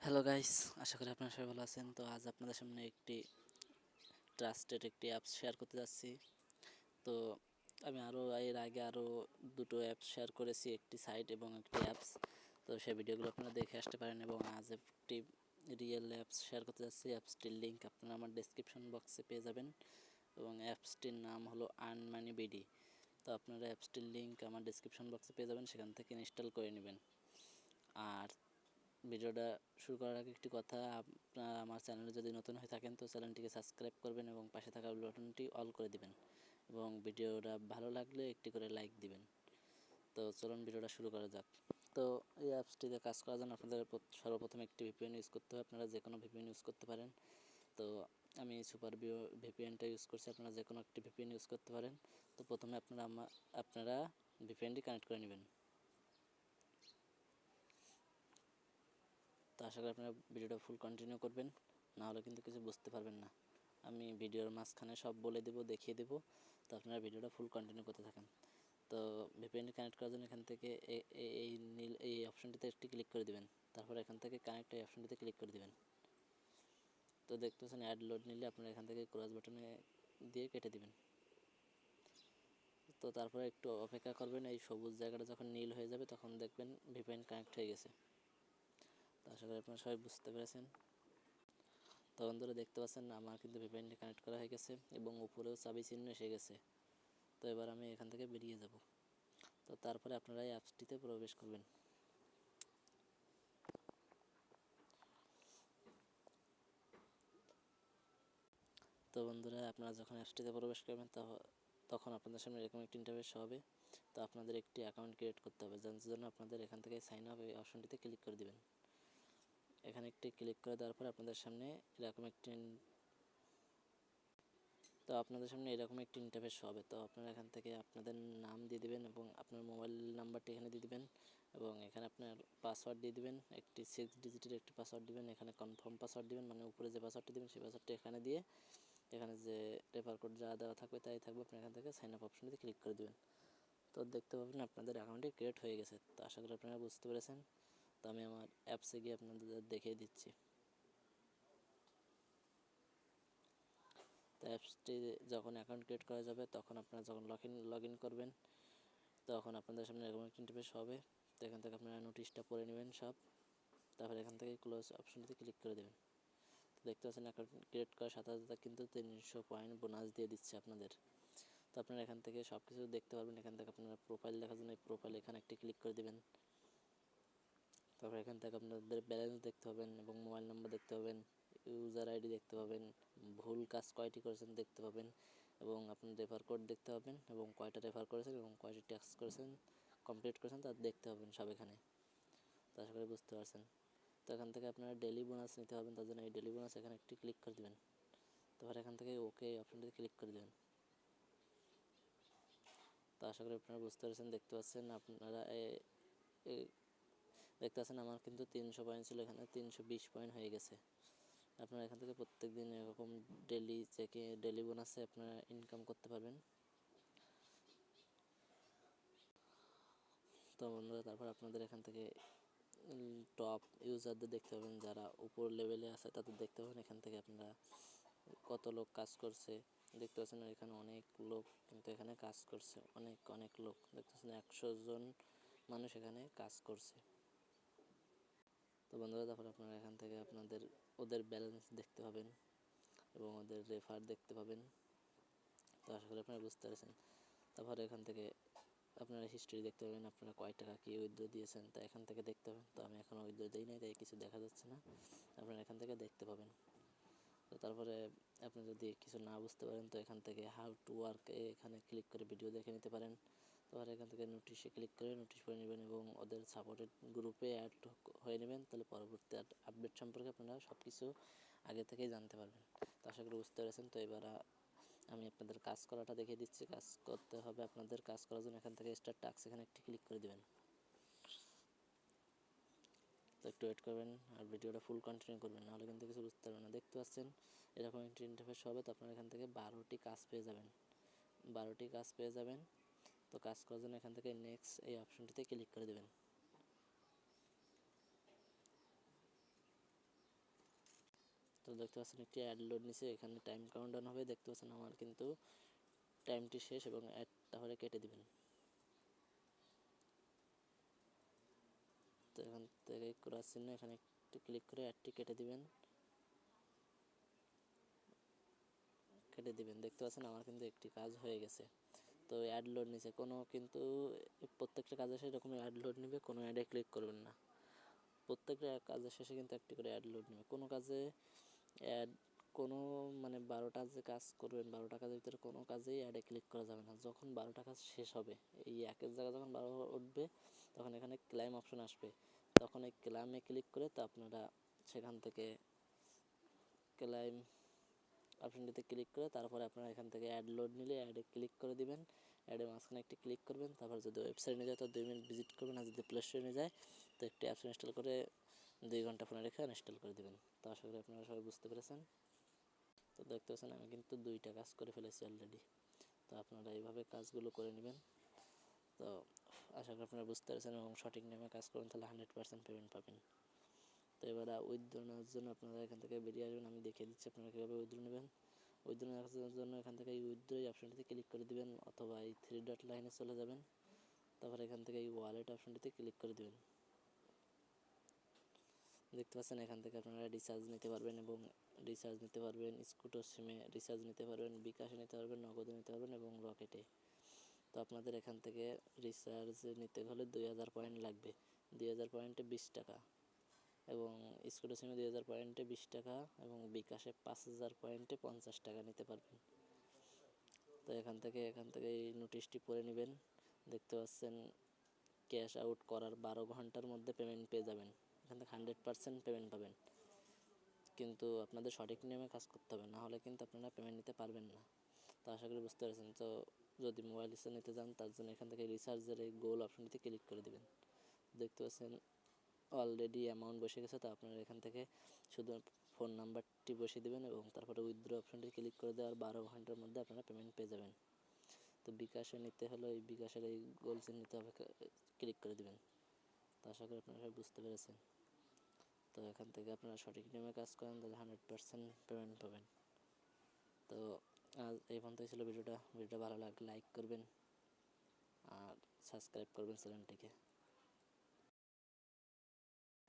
Hello guys, আশা করি আপনারা সবাই ভালো আছেন। তো আজ আপনাদের সামনে একটি ট্রাস্টেড একটি অ্যাপস শেয়ার করতে যাচ্ছি। তো আমি এর আগে দুটো অ্যাপস শেয়ার করেছি, একটি সাইট এবং একটি অ্যাপস। তো সেই ভিডিওগুলো আপনারা দেখে আসতে পারেন এবং আজ একটি রিয়েল অ্যাপস শেয়ার করতে যাচ্ছি। অ্যাপসটির লিঙ্ক আপনারা আমার ডেসক্রিপশন বক্সে পেয়ে যাবেন এবং অ্যাপসটির নাম হলো আর্নমানি বিডি। তো আপনারা অ্যাপসটির লিঙ্ক আমার ডেসক্রিপশন বক্সে পেয়ে যাবেন, সেখান থেকে ইনস্টল করে নেবেন। আর ভিডিওটা শুরু করার আগে একটি কথা, আপনারা আমার চ্যানেলে যদি নতুন হয়ে থাকেন তো চ্যানেলটিকে সাবস্ক্রাইব করবেন এবং পাশে থাকা বেল বাটনটি অল করে দিবেন এবং ভিডিওটা ভালো লাগলে একটি করে লাইক দিবেন। তো চলুন ভিডিওটা শুরু করা যাক। তো এই অ্যাপসটিতে কাজ করার জন্য আপনাদের সর্বপ্রথম একটি ভিপিএন ইউজ করতে হবে। আপনারা যে কোনো ভিপিএন ইউজ করতে পারেন। তো আমি সুপার ভিপিএনটা ইউজ করছি, আপনারা যে কোনো একটি ভিপিএন ইউজ করতে পারেন। তো প্রথমে আপনারা ভিপিএনটি কানেক্ট করে নেবেন। তো আশা করি আপনারা ভিডিওটা ফুল কন্টিনিউ করবেন, না হলে কিন্তু কিছু বুঝতে পারবেন না। আমি ভিডিওর মাঝখানে সব বলে দেবো, দেখিয়ে দেবো। তো আপনারা ভিডিওটা ফুল কন্টিনিউ করতে থাকেন। তো ভিপিএনটি কানেক্ট করার জন্য এখান থেকে এই অপশনটিতে একটি ক্লিক করে দিবেন। তারপর এখান থেকে কানেক্ট এই অপশনটিতে ক্লিক করে দিবেন। তো দেখতে পাচ্ছেন অ্যাড লোড নিলে আপনারা এখান থেকে ক্রস বাটনে দিয়ে কেটে দিবেন। তো তারপরে একটু অপেক্ষা করবেন, এই সবুজ জায়গাটা যখন নীল হয়ে যাবে তখন দেখবেন ভিপিএন কানেক্ট হয়ে গেছে। তো আশা করি আপনারা সবাই বুঝতে পেরেছেন। তো বন্ধুরা দেখতে পাচ্ছেন আমার কিন্তু ভিপিএনটি কানেক্ট করা হয়ে গেছে এবং উপরেও চাবি চিহ্ন এসে গেছে। তো এবার আমি এখান থেকে বেরিয়ে যাব। তো তারপরে আপনারা এই অ্যাপসটিতে প্রবেশ করবেন। তো বন্ধুরা আপনারা যখন অ্যাপসটিতে প্রবেশ করবেন তখন আপনাদের সামনে এরকম একটি ইন্টারফেস হবে। তো আপনাদের একটি অ্যাকাউন্ট ক্রিয়েট করতে হবে, যার জন্য আপনাদের এখান থেকে সাইন আপ এই অপশনটিতে ক্লিক করে দিবেন। এখানে একটি ক্লিক করে দেওয়ার পর আপনাদের সামনে এরকম একটি ইন্টারফেস হবে। তো আপনারা এখান থেকে আপনাদের নাম দিয়ে দিবেন এবং আপনার মোবাইল নাম্বারটি এখানে দিয়ে দিবেন এবং এখানে আপনার পাসওয়ার্ড দিয়ে দিবেন, একটি 6 ডিজিটের একটি পাসওয়ার্ড দিবেন। এখানে কনফার্ম পাসওয়ার্ড দিবেন, মানে উপরে যে পাসওয়ার্ডটি দিবেন সেই পাসওয়ার্ডটি এখানে দিয়ে এখানে যে রেফার কোড যা দেওয়া থাকবে তাই থাকবে। আপনি এখান থেকে সাইন আপ অপশনটিতে ক্লিক করে দেবেন। তো দেখতে পাবেন আপনাদের অ্যাকাউন্টটি ক্রিয়েট হয়ে গেছে। তো আশা করি আপনারা বুঝতে পেরেছেন। তো আমি আমার অ্যাপসে গিয়ে আপনাদের দেখিয়ে দিচ্ছি। তো অ্যাপসটি যখন অ্যাকাউন্ট ক্রিয়েট করা যাবে তখন আপনারা যখন লগ ইন করবেন তখন আপনাদের সামনে এরকম একটা ইন্টারফেস হবে। তো এখান থেকে আপনারা নোটিশটা পড়ে নেবেন সব, তারপরে এখান থেকে ক্লোজ অপশনটিতে ক্লিক করে দেবেন। তো দেখতে পাচ্ছেন অ্যাকাউন্ট ক্রিয়েট করার সাথে সাথে কিন্তু 300 পয়েন্ট বোনাস দিয়ে দিচ্ছে আপনাদের। তো আপনারা এখান থেকে সব কিছু দেখতে পারবেন। এখান থেকে আপনারা প্রোফাইল দেখার জন্য এই প্রোফাইল এখানে একটি ক্লিক করে দেবেন। তারপর এখান থেকে আপনাদের ব্যালেন্স দেখতে পাবেন এবং মোবাইল নাম্বার দেখতে পাবেন, ইউজার আইডি দেখতে পাবেন, ভুল কাজ কয়টি করেছেন দেখতে পাবেন এবং আপনার রেফার কোড দেখতে পাবেন এবং কয়টা রেফার করেছেন এবং কয়টি ট্যাক্স করেছেন কমপ্লিট করেছেন তা দেখতে পাবেন সব এখানে। তো আশা করি বুঝতে পারছেন। তো এখান থেকে আপনারা ডেলি বোনাস নিতে পারবেন, তার জন্য এই ডেলি বোনাস এখানে একটি ক্লিক করে দেবেন। তারপর এখান থেকে ওকে অপশনটিতে ক্লিক করে দেবেন। তো আশা করি আপনারা বুঝতে পারছেন। দেখতে পাচ্ছেন আপনারা দেখতে পাচ্ছেন আমার কিন্তু 300 পয়েন্ট ছিল, এখানে 320 পয়েন্ট হয়ে গেছে। আপনারা এখান থেকে প্রত্যেক দিন এরকম ডেলি বোনাসে আপনারা ইনকাম করতে পারবেন। তো বন্ধুরা তারপর আপনাদের এখান থেকে টপ ইউজারদের দেখতে পাবেন, যারা উপর লেভেলে আছে তাদের দেখতে পাবেন। এখান থেকে আপনারা কত লোক কাজ করছে দেখতে পাচ্ছেন। এখানে অনেক লোক কিন্তু এখানে কাজ করছে, অনেক অনেক লোক দেখতে পাচ্ছেন। 100 জন মানুষ এখানে কাজ করছে। তো বন্ধুরা তারপর আপনারা এখান থেকে ওদের ব্যালেন্স দেখতে পাবেন এবং ওদের রেফার দেখতে পাবেন। তো আশা করি আপনারা বুঝতে পেরেছেন। তারপর এখান থেকে আপনারা হিস্ট্রি দেখতে পাবেন, আপনারা কয় টাকা কি উইথড্র দিয়েছেন তা এখান থেকে দেখতে পাবেন। তো আমি এখন উইথড্র দিই নাই তাই কিছু দেখা যাচ্ছে না, আপনারা এখান থেকে দেখতে পাবেন। তো তারপরে আপনি যদি কিছু না বুঝতে পারেন তো এখান থেকে হাউ টু ওয়ার্ক এখানে ক্লিক করে ভিডিও দেখে নিতে পারেন। তারপরে এখান থেকে নোটিশে ক্লিক করে নোটিশ পড়ে নেবেন এবং ওদের সাপোর্টেড গ্রুপে অ্যাড হয়ে নেবেন। তাহলে পরবর্তী আপডেট সম্পর্কে আপনারা সব কিছু আগে থেকেই জানতে পারবেন। তো আশা করি বুঝতে পেরেছেন। তো এবার আমি আপনাদের কাজ করাটা দেখিয়ে দিচ্ছি। কাজ করতে হবে আপনাদের। কাজ করার জন্য এখান থেকে স্টার্ট টাস্ক এখানে একটি ক্লিক করে দেবেন। তো একটু ওয়েট করবেন আর ভিডিওটা ফুল কন্টিনিউ করবেন, নাহলে কিন্তু কিছু বুঝতে পারবেন না। দেখতে পাচ্ছেন এরকম একটি ইন্টারফেস হবে। তো আপনারা এখান থেকে 12টি কাজ পেয়ে যাবেন। 12টি কাজ পেয়ে যাবেন। তো কাজ করার জন্য এখান থেকে নেক্সট এই অপশনটিতে ক্লিক করে দেবেন। তো দেখতে পাচ্ছেন একটি অ্যাড লোড নিচে, এখানে টাইম কাউন্টডাউন হবে, দেখতে পাচ্ছেন আমার কিন্তু টাইমটি শেষ এবং অ্যাডটা হলে কেটে দিবেন। তো এখান থেকে ক্রস চিহ্ন এখানে একটু ক্লিক করে অ্যাডটি কেটে দিবেন। দেখতে পাচ্ছেন আমার কিন্তু একটি কাজ হয়ে গেছে। তো অ্যাড লোড নিচে কোনো কিন্তু প্রত্যেকটা কাজের শেষে এরকম অ্যাড লোড নেবে, কোনো অ্যাডে ক্লিক করবেন না। প্রত্যেকটা কাজের শেষে কিন্তু একটি করে অ্যাড লোড নেবে। কোনো কাজে অ্যাড কোনো মানে 12টা যে কাজ করবেন, 12টা কাজের ভিতরে কোনো কাজেই অ্যাডে ক্লিক করা যাবে না। যখন 12টা কাজ শেষ হবে, এই একের জায়গায় যখন 12 উঠবে, তখন এখানে ক্লাইম অপশন আসবে, তখন এই ক্লাইমে ক্লিক করে তো আপনারা সেখান থেকে ক্লাইম অপশনটিতে ক্লিক করে তারপরে আপনারা এখান থেকে অ্যাড লোড নিলে অ্যাডে ক্লিক করে দিবেন। অ্যাডের মাঝখানে একটি ক্লিক করবেন, তারপর যদি ওয়েবসাইটে নিয়ে যায় তো 2 মিনিট ভিজিট করবেন, আর যদি প্লে স্টোরে নিয়ে যায় তো একটি অ্যাপস ইনস্টল করে 2 ঘন্টা ফোনে রেখে ইনস্টল করে দেবেন। তো আশা করি আপনারা সবাই বুঝতে পেরেছেন। তো দেখতে পাচ্ছেন আমি কিন্তু 2টা কাজ করে ফেলেছি অলরেডি। তো আপনারা এইভাবে কাজগুলো করে নেবেন। তো আশা করি আপনারা বুঝতে পেরেছেন এবং সঠিক নিয়মে কাজ করুন, তাহলে 100% পেমেন্ট পাবেন। তো এবার উইথড্র নেওয়ার জন্য আপনারা এখান থেকে বেরিয়ে আসবেন, আমি দেখিয়ে দিচ্ছি আপনারা কীভাবে উইথড্র নেবেন। উইথড্র নেওয়ার জন্য এখান থেকে এই উইথড্র এই অপশনটিতে ক্লিক করে দেবেন, অথবা এই 3 ডট লাইনে চলে যাবেন, তারপর এখান থেকে এই ওয়ালেট অপশনটিতে ক্লিক করে দেবেন। দেখতে পাচ্ছেন এখান থেকে আপনারা রিচার্জ নিতে পারবেন এবং স্কুটার সিমে রিচার্জ নিতে পারবেন, বিকাশে নিতে পারবেন, নগদে নিতে পারবেন এবং রকেটে। তো আপনাদের এখান থেকে রিচার্জ নিতে হলে 2000 পয়েন্ট লাগবে। 2000 পয়েন্টে 20 টাকা, এবং স্কুটার সিমে 2000 পয়েন্টে 20 টাকা, এবং বিকাশে 5000 পয়েন্টে 50 টাকা নিতে পারবেন। তো এখান থেকে এই নোটিশটি পড়ে নেবেন। দেখতে পাচ্ছেন ক্যাশ আউট করার 12 ঘন্টার মধ্যে পেমেন্ট পেয়ে যাবেন। এখান থেকে 100% পেমেন্ট পাবেন, কিন্তু আপনাদের সঠিক নিয়মে কাজ করতে হবে, না হলে কিন্তু আপনারা পেমেন্ট নিতে পারবেন না। তো আশা করি বুঝতে পেরেছেন। তো যদি মোবাইল রিচার্জ নিতে চান তার জন্য এখান থেকে রিচার্জের এই গোল অপশনটিতে ক্লিক করে দেবেন। দেখতে পাচ্ছেন অলরেডি অ্যামাউন্ট বসে গেছে। তো আপনারা এখান থেকে শুধু ফোন নাম্বারটি বসিয়ে দেবেন এবং তারপরে উইথড্র অপশনটি ক্লিক করে দেওয়ার 12 ঘন্টার মধ্যে আপনারা পেমেন্ট পেয়ে যাবেন। তো বিকাশে নিতে হলে এই বিকাশের এই গোল চিহ্নিত হবে ক্লিক করে দেবেন। তো আশা করি আপনারা সবাই বুঝতে পেরেছেন। তো এখান থেকে আপনারা সঠিক নিয়মে কাজ করেন, তাহলে 100% পেমেন্ট পাবেন। তো আজ এই পর্যন্তই ছিল ভিডিওটা ভালো লাগলে লাইক করবেন আর সাবস্ক্রাইব করবেন চ্যানেলটিকে।